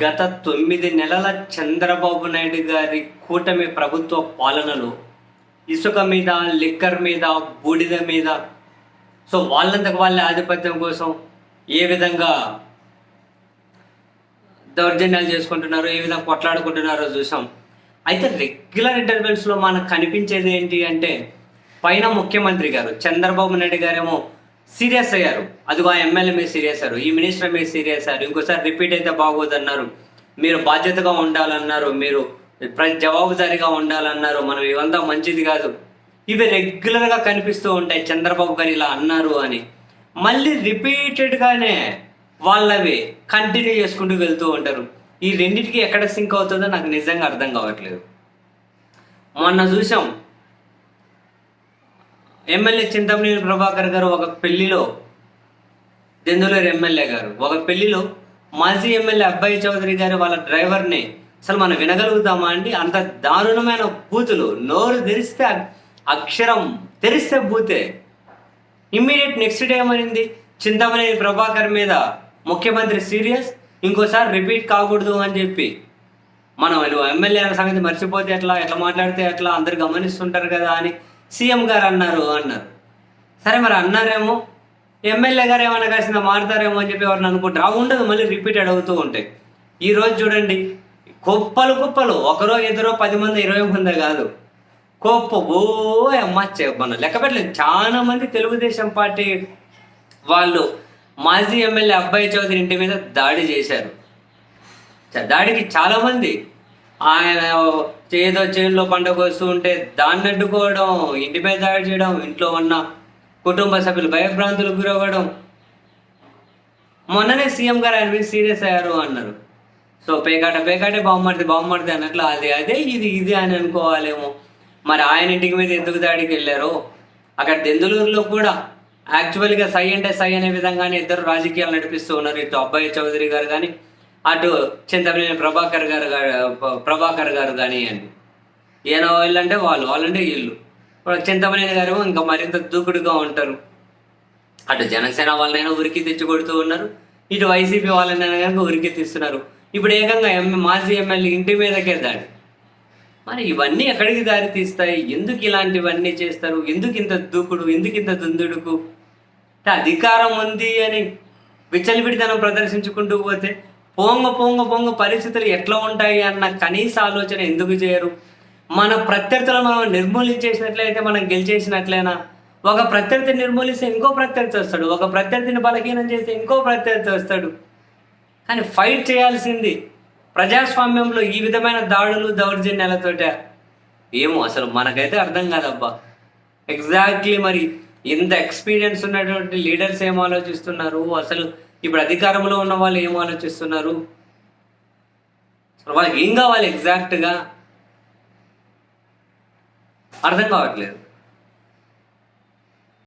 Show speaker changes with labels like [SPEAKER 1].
[SPEAKER 1] గత 9 నెలల చంద్రబాబు నాయుడు గారి కూటమి ప్రభుత్వ పాలనలో ఇసుక మీద, లిక్కర్ మీద, బూడిద మీద వాళ్ళంతకు వాళ్ళ ఆధిపత్యం కోసం ఏ విధంగా దౌర్జన్యాలు చేసుకుంటున్నారో, ఏ విధంగా కొట్లాడుకుంటున్నారో చూసాం. అయితే రెగ్యులర్ ఇంటర్వెల్స్లో మనకు కనిపించేది ఏంటి అంటే, పైన ముఖ్యమంత్రి గారు చంద్రబాబు నాయుడు గారేమో సీరియస్ అయ్యారు. అదిగో ఆ ఎమ్మెల్యే మీద సీరియస్ అయ్యారు, ఈ మినిస్టర్ మీద సీరియస్ అయ్యారు, ఇంకోసారి రిపీట్ అయితే బాగోదన్నారు, మీరు బాధ్యతగా ఉండాలన్నారు, మీరు జవాబుదారీగా ఉండాలన్నారు, మనం ఇవంతా మంచిది కాదు. ఇవి రెగ్యులర్గా కనిపిస్తూ ఉంటాయి. చంద్రబాబు గారు ఇలా అన్నారు అని మళ్ళీ రిపీటెడ్గానే వాళ్ళవి కంటిన్యూ చేసుకుంటూ వెళ్తూ ఉంటారు. ఈ రెండింటికి ఎక్కడ సింక్ అవుతుందో నాకు నిజంగా అర్థం కావట్లేదు. మొన్న చూసాం, ఎమ్మెల్యే చింతమనేని ప్రభాకర్ గారు ఒక పెళ్లిలో, దెందులూరు ఎమ్మెల్యే గారు ఒక పెళ్లిలో మాజీ ఎమ్మెల్యే అబ్బాయి చౌదరి గారు వాళ్ళ డ్రైవర్ని అసలు మనం వినగలుగుతామా అండి? అంత దారుణమైన బూతులు, నోరు తెరిస్తే అక్షరం తెరిస్తే బూతే. ఇమ్మీడియట్ నెక్స్ట్ డే ఏమైంది, చింతమనేని ప్రభాకర్ మీద ముఖ్యమంత్రి సీరియస్, ఇంకోసారి రిపీట్ కాకూడదు అని చెప్పి, మనం ఎమ్మెల్యే అనే సంగతి మర్చిపోతే ఎట్లా మాట్లాడితే ఎట్లా, అందరు గమనిస్తుంటారు కదా అని సీఎం గారు అన్నారు. సరే మరి అన్నారేమో, ఎమ్మెల్యే గారు ఏమైనా కాసిందా మారుతారేమో అని చెప్పి ఎవరిని అనుకుంటారు. అవి ఉండదు, మళ్ళీ రిపీటెడ్ అవుతూ ఉంటాయి. ఈరోజు చూడండి, కుప్పలు, ఒకరో ఇద్దరో 10 మంది 20 మంది కాదు, మనం లెక్క పెట్టలేదు. చాలా మంది తెలుగుదేశం పార్టీ వాళ్ళు మాజీ ఎమ్మెల్యే అబ్బాయి చౌదరి ఇంటి మీద దాడి చేశారు. దాడికి చాలామంది, ఆయన ఏదో చేనులో పండుగ వస్తూ ఉంటే దాన్ని అడ్డుకోవడం, ఇంటి మీద దాడి చేయడం, ఇంట్లో ఉన్న కుటుంబ సభ్యులు భయభ్రాంతులకు గురవ్వడం. మొన్ననే సీఎం గారు ఆయన మీద సీరియస్ అయ్యారు అన్నారు. పేకాటే బాగుమడితే అన్నట్లు అదే ఇది అని అనుకోవాలేమో. మరి ఆయన ఇంటికి మీద ఎందుకు దాడికి వెళ్ళారో, అక్కడ దెందులూరులో కూడా యాక్చువల్గా సై అంటే సై అనే విధంగానే ఇద్దరు రాజకీయాలు నడిపిస్తూ ఉన్నారు. ఇటు అబ్బాయి చౌదరి గారు కానీ, అటు చింతమనేని ప్రభాకర్ గారు కానీ అండి. ఈయన వీళ్ళంటే వాళ్ళంటే వీళ్ళు. చింతమనేని గారు ఇంకా మరింత దూకుడుగా ఉంటారు. అటు జనసేన వాళ్ళనైనా ఉరికి తెచ్చి కొడుతూ ఉన్నారు, ఇటు వైసీపీ వాళ్ళనైనా కనుక ఉరికి తీస్తున్నారు. ఇప్పుడు ఏకంగా మాజీ ఎమ్మెల్యే ఇంటి మీదకే దాడి. మరి ఇవన్నీ ఎక్కడికి దారి తీస్తాయి? ఎందుకు ఇలాంటివన్నీ చేస్తారు? ఎందుకు ఇంత దూకుడు? ఎందుకు ఇంత దుందుడుకు? అధికారం ఉంది అని విచ్చలవిడితనం ప్రదర్శించుకుంటూ పోతే పోంగ పరిస్థితులు ఎట్లా ఉంటాయి అన్న కనీస ఆలోచన ఎందుకు చేయరు? మన ప్రత్యర్థులను మనం నిర్మూలించేసినట్లయితే మనం గెలిచేసినట్లయినా, ఒక ప్రత్యర్థిని నిర్మూలిస్తే ఇంకో ప్రత్యర్థి వస్తాడు, ఒక ప్రత్యర్థిని బలహీనం చేస్తే ఇంకో ప్రత్యర్థి వస్తాడు. కానీ ఫైట్ చేయాల్సింది ప్రజాస్వామ్యంలో ఈ విధమైన దాడులు, దౌర్జన్యాలతోట ఏమో అసలు మనకైతే అర్థం కాదబ్బా. ఎగ్జాక్ట్లీ మరి ఇంత ఎక్స్పీరియన్స్ ఉన్నటువంటి లీడర్స్ ఏం ఆలోచిస్తున్నారు, అసలు ఇప్పుడు అధికారంలో ఉన్న వాళ్ళు ఏం ఆలోచిస్తున్నారు, వాళ్ళకి ఏం కావాలి ఎగ్జాక్ట్గా అర్థం కావట్లేదు.